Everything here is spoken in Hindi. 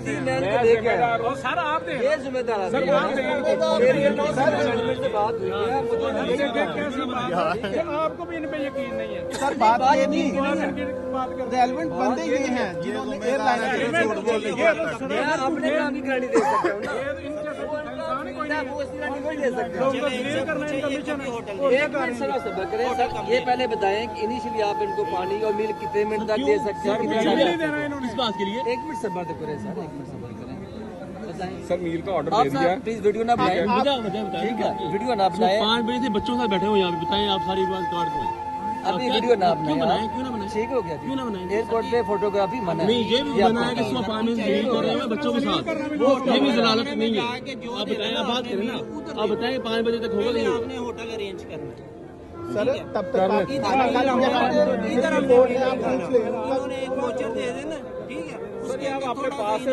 सर आप दे ये जिम्मेदार सर आप मेरी से बात हुई है आपको भी इन पे यकीन नहीं है सर बात ये नहीं रेलेवेंट बंदे ये हैं जिन्होंने एयरलाइन अपने काम की गाड़ी दे सकते हो एक मिनट सर करें सर ये पहले बताएं कि इनिशियली आप इनको पानी और मिल्क कितने मिनट तक दे सकते हैं इस बात के लिए 1 मिनट सबर करें सर 1 मिनट सबर करें सर मील का ऑर्डर आप दे दिया प्लीज वीडियो ना बनाएं ठीक है वीडियो ना बनाएं 5 बजे से बच्चों के साथ बैठे हुए यहाँ पे बताएं आप सारी बात काट दो अभी वीडियो ना क्यों बनाएं बनाए क्यों ना बनाए ठीक हो गया क्यों ना बनाए एयरपोर्ट पे फोटोग्राफी मना है नहीं ये भी बनाया कि सुबह 5 बजे से डील कर रहे हैं बच्चों के साथ ये भी जलालत नहीं है आप बताएं आप बात करें ना आप बताएं 5 बजे तक होगा नहीं आपने होटल अरेंज करना है सर तब तक उन्होंने एक वोचर दे देना ठीक है उसके आप अपने पास